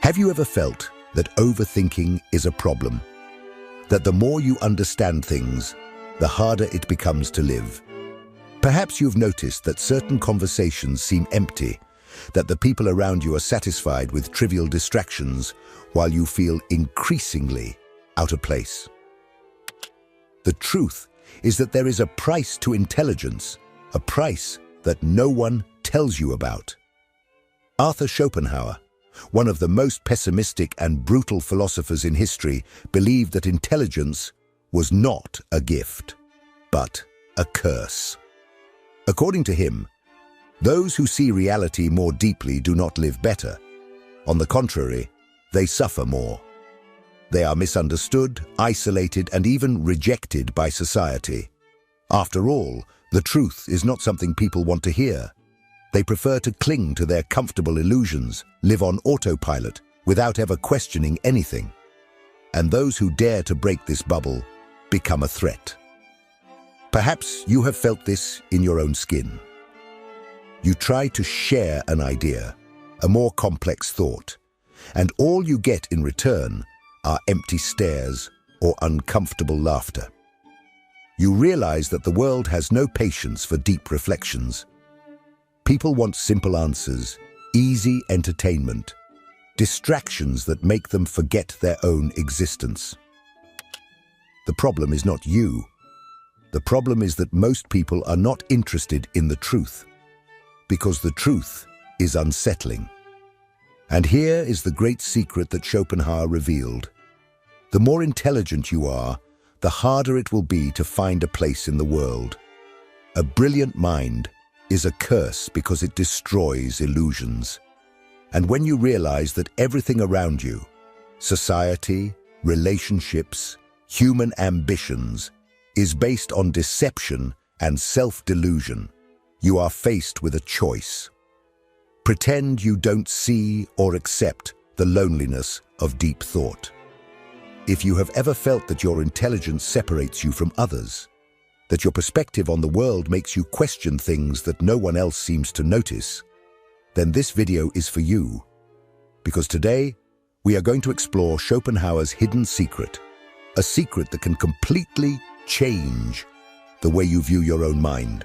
Have you ever felt that overthinking is a problem? That the more you understand things, the harder it becomes to live? Perhaps you've noticed that certain conversations seem empty, that the people around you are satisfied with trivial distractions while you feel increasingly out of place. The truth is that there is a price to intelligence, a price that no one tells you about. Arthur Schopenhauer, one of the most pessimistic and brutal philosophers in history, believed that intelligence was not a gift, but a curse. According to him, those who see reality more deeply do not live better. On the contrary, they suffer more. They are misunderstood, isolated, and even rejected by society. After all, the truth is not something people want to hear. They prefer to cling to their comfortable illusions, live on autopilot, without ever questioning anything. And those who dare to break this bubble become a threat. Perhaps you have felt this in your own skin. You try to share an idea, a more complex thought, and all you get in return are empty stares or uncomfortable laughter. You realize that the world has no patience for deep reflections. People want simple answers, easy entertainment, distractions that make them forget their own existence. The problem is not you. The problem is that most people are not interested in the truth, because the truth is unsettling. And here is the great secret that Schopenhauer revealed. The more intelligent you are, the harder it will be to find a place in the world. A brilliant mind is a curse because it destroys illusions. And when you realize that everything around you, society, relationships, human ambitions, is based on deception and self-delusion, you are faced with a choice. Pretend you don't see or accept the loneliness of deep thought. If you have ever felt that your intelligence separates you from others, that your perspective on the world makes you question things that no one else seems to notice, then this video is for you. Because today, we are going to explore Schopenhauer's hidden secret, a secret that can completely change the way you view your own mind.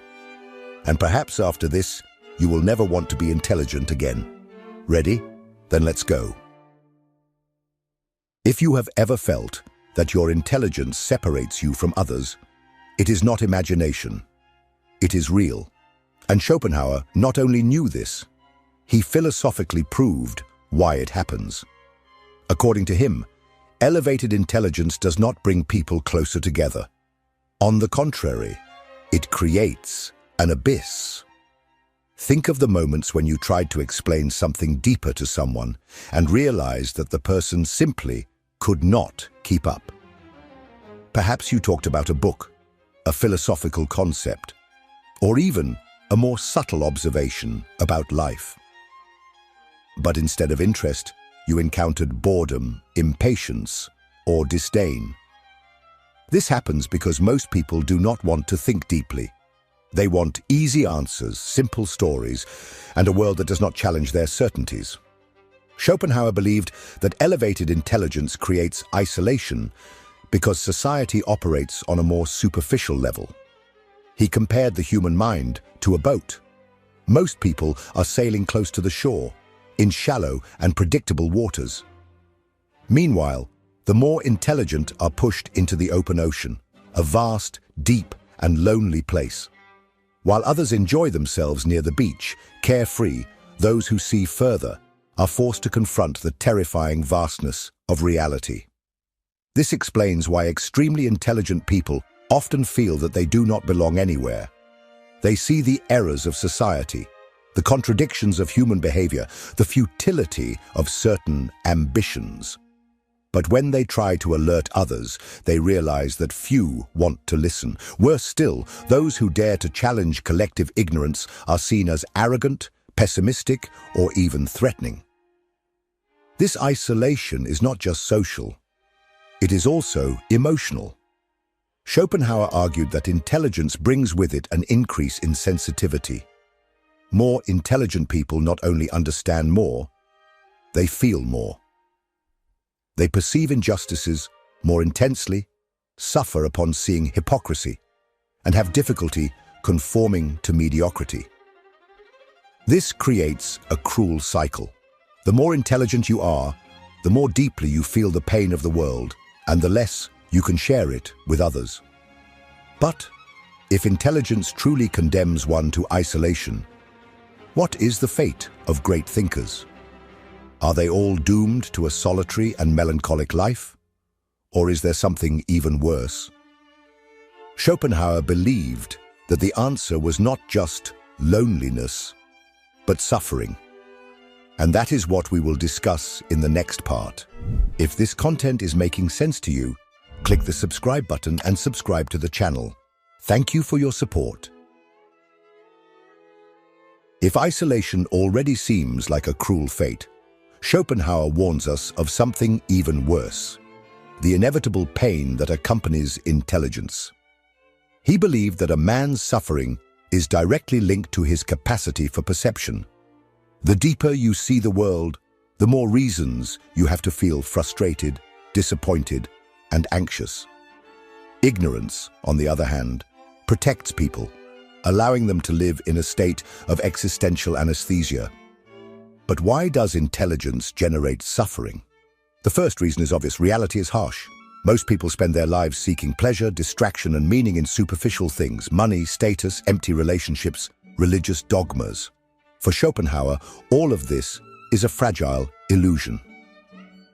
And perhaps after this, you will never want to be intelligent again. Ready? Then let's go. If you have ever felt that your intelligence separates you from others, it is not imagination. It is real. And Schopenhauer not only knew this, he philosophically proved why it happens. According to him, elevated intelligence does not bring people closer together. On the contrary, it creates an abyss. Think of the moments when you tried to explain something deeper to someone and realized that the person simply could not keep up. Perhaps you talked about a book, a philosophical concept, or even a more subtle observation about life. But instead of interest, you encountered boredom, impatience, or disdain. This happens because most people do not want to think deeply. They want easy answers, simple stories, and a world that does not challenge their certainties. Schopenhauer believed that elevated intelligence creates isolation because society operates on a more superficial level. He compared the human mind to a boat. Most people are sailing close to the shore, in shallow and predictable waters. Meanwhile, the more intelligent are pushed into the open ocean, a vast, deep, and lonely place. While others enjoy themselves near the beach, carefree, those who see further are forced to confront the terrifying vastness of reality. This explains why extremely intelligent people often feel that they do not belong anywhere. They see the errors of society, the contradictions of human behavior, the futility of certain ambitions. But when they try to alert others, they realize that few want to listen. Worse still, those who dare to challenge collective ignorance are seen as arrogant, pessimistic, or even threatening. This isolation is not just social, it is also emotional. Schopenhauer argued that intelligence brings with it an increase in sensitivity. More intelligent people not only understand more, they feel more. They perceive injustices more intensely, suffer upon seeing hypocrisy, and have difficulty conforming to mediocrity. This creates a cruel cycle. The more intelligent you are, the more deeply you feel the pain of the world, and the less you can share it with others. But if intelligence truly condemns one to isolation, what is the fate of great thinkers? Are they all doomed to a solitary and melancholic life? Or is there something even worse? Schopenhauer believed that the answer was not just loneliness, but suffering. And that is what we will discuss in the next part. If this content is making sense to you, click the subscribe button and subscribe to the channel. Thank you for your support. If isolation already seems like a cruel fate, Schopenhauer warns us of something even worse: the inevitable pain that accompanies intelligence. He believed that a man's suffering is directly linked to his capacity for perception. The deeper you see the world, the more reasons you have to feel frustrated, disappointed, and anxious. Ignorance, on the other hand, protects people, allowing them to live in a state of existential anesthesia. But why does intelligence generate suffering? The first reason is obvious: reality is harsh. Most people spend their lives seeking pleasure, distraction, and meaning in superficial things: money, status, empty relationships, religious dogmas. For Schopenhauer, all of this is a fragile illusion.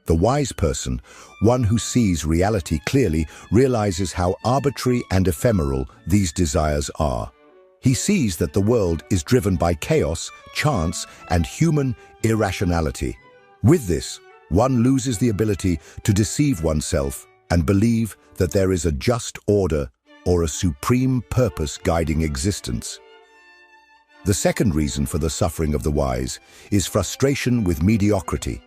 The wise person, one who sees reality clearly, realizes how arbitrary and ephemeral these desires are. He sees that the world is driven by chaos, chance, and human irrationality. With this, one loses the ability to deceive oneself and believe that there is a just order or a supreme purpose guiding existence. The second reason for the suffering of the wise is frustration with mediocrity.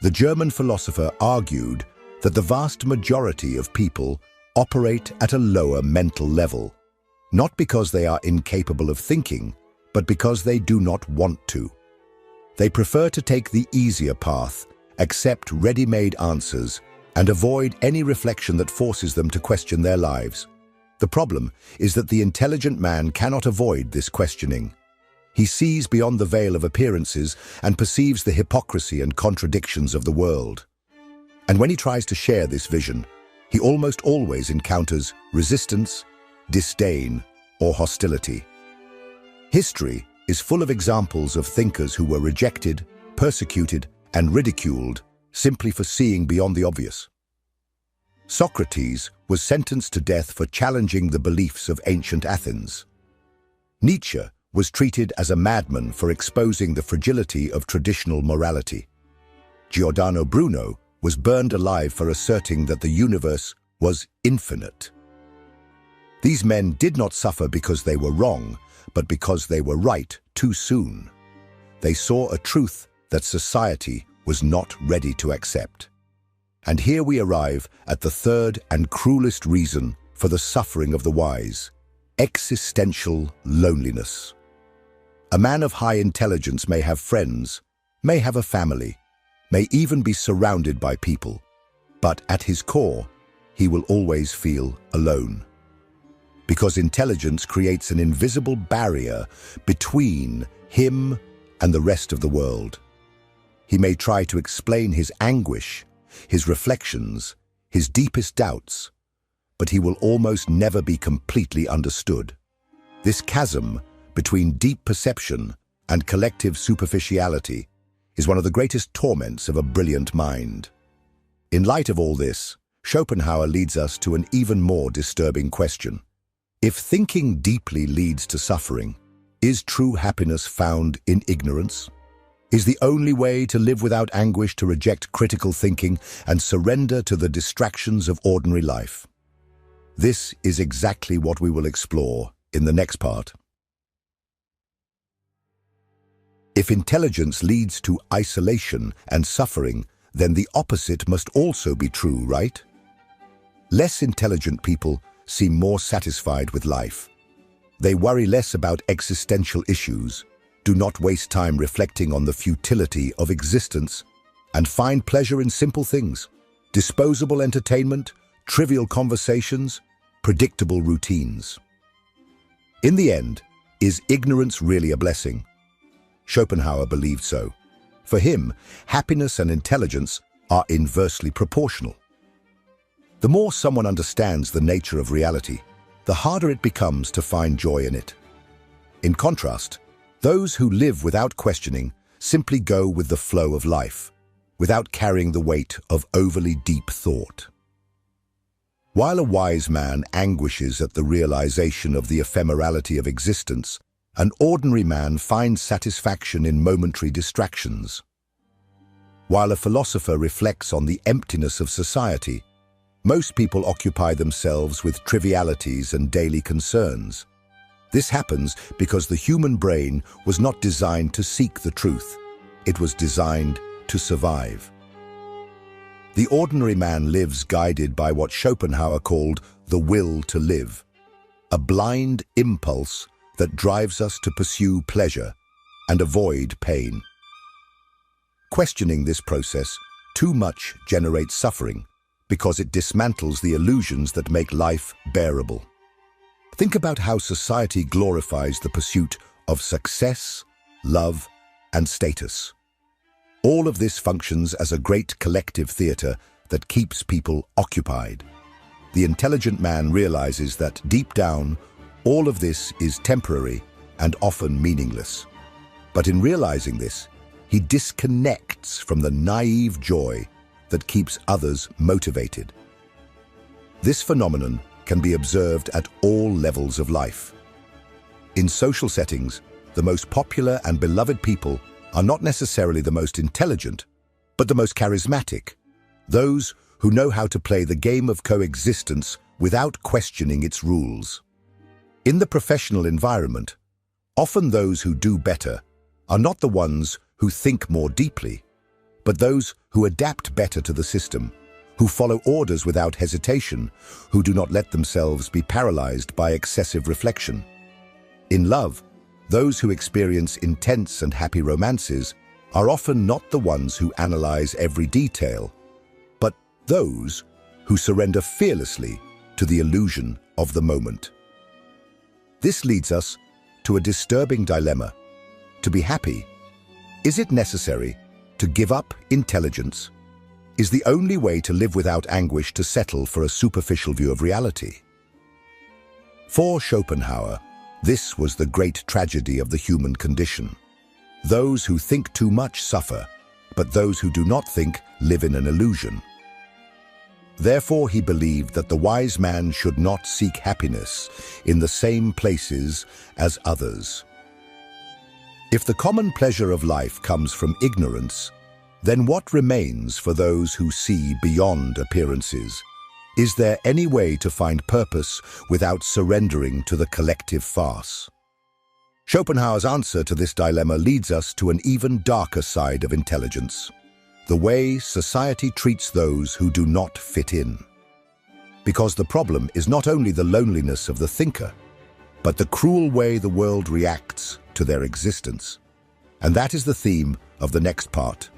The German philosopher argued that the vast majority of people operate at a lower mental level, not because they are incapable of thinking, but because they do not want to. They prefer to take the easier path, accept ready-made answers, and avoid any reflection that forces them to question their lives. The problem is that the intelligent man cannot avoid this questioning. He sees beyond the veil of appearances and perceives the hypocrisy and contradictions of the world. And when he tries to share this vision, he almost always encounters resistance, disdain, or hostility. History is full of examples of thinkers who were rejected, persecuted, and ridiculed simply for seeing beyond the obvious. Socrates was sentenced to death for challenging the beliefs of ancient Athens. Nietzsche was treated as a madman for exposing the fragility of traditional morality. Giordano Bruno was burned alive for asserting that the universe was infinite. These men did not suffer because they were wrong, but because they were right too soon. They saw a truth that society was not ready to accept. And here we arrive at the third and cruelest reason for the suffering of the wise: existential loneliness. A man of high intelligence may have friends, may have a family, may even be surrounded by people, but at his core, he will always feel alone. Because intelligence creates an invisible barrier between him and the rest of the world. He may try to explain his anguish, his reflections, his deepest doubts, but he will almost never be completely understood. This chasm between deep perception and collective superficiality is one of the greatest torments of a brilliant mind. In light of all this, Schopenhauer leads us to an even more disturbing question. If thinking deeply leads to suffering, is true happiness found in ignorance? Is the only way to live without anguish to reject critical thinking and surrender to the distractions of ordinary life? This is exactly what we will explore in the next part. If intelligence leads to isolation and suffering, then the opposite must also be true, right? Less intelligent people seem more satisfied with life. They worry less about existential issues, do not waste time reflecting on the futility of existence, and find pleasure in simple things. disposable entertainment, trivial conversations, predictable routines. In the end, is ignorance really a blessing? Schopenhauer believed so. For him, happiness and intelligence are inversely proportional. The more someone understands the nature of reality, the harder it becomes to find joy in it. In contrast, those who live without questioning simply go with the flow of life, without carrying the weight of overly deep thought. While a wise man anguishes at the realization of the ephemerality of existence, an ordinary man finds satisfaction in momentary distractions. While a philosopher reflects on the emptiness of society, most people occupy themselves with trivialities and daily concerns. This happens because the human brain was not designed to seek the truth. It was designed to survive. The ordinary man lives guided by what Schopenhauer called the will to live, a blind impulse that drives us to pursue pleasure and avoid pain. Questioning this process too much generates suffering because it dismantles the illusions that make life bearable. Think about how society glorifies the pursuit of success, love, and status. All of this functions as a great collective theater that keeps people occupied. The intelligent man realizes that deep down, all of this is temporary and often meaningless. But in realizing this, he disconnects from the naive joy that keeps others motivated. This phenomenon can be observed at all levels of life. In social settings, the most popular and beloved people are not necessarily the most intelligent, but the most charismatic, those who know how to play the game of coexistence without questioning its rules. In the professional environment, often those who do better are not the ones who think more deeply, but those who adapt better to the system, who follow orders without hesitation, who do not let themselves be paralyzed by excessive reflection. In love, those who experience intense and happy romances are often not the ones who analyze every detail, but those who surrender fearlessly to the illusion of the moment. This leads us to a disturbing dilemma. To be happy, is it necessary to give up intelligence? Is the only way to live without anguish to settle for a superficial view of reality? For Schopenhauer, this was the great tragedy of the human condition. Those who think too much suffer, but those who do not think live in an illusion. Therefore, he believed that the wise man should not seek happiness in the same places as others. If the common pleasure of life comes from ignorance, then what remains for those who see beyond appearances? Is there any way to find purpose without surrendering to the collective farce? Schopenhauer's answer to this dilemma leads us to an even darker side of intelligence, the way society treats those who do not fit in. Because the problem is not only the loneliness of the thinker, but the cruel way the world reacts to their existence. And that is the theme of the next part.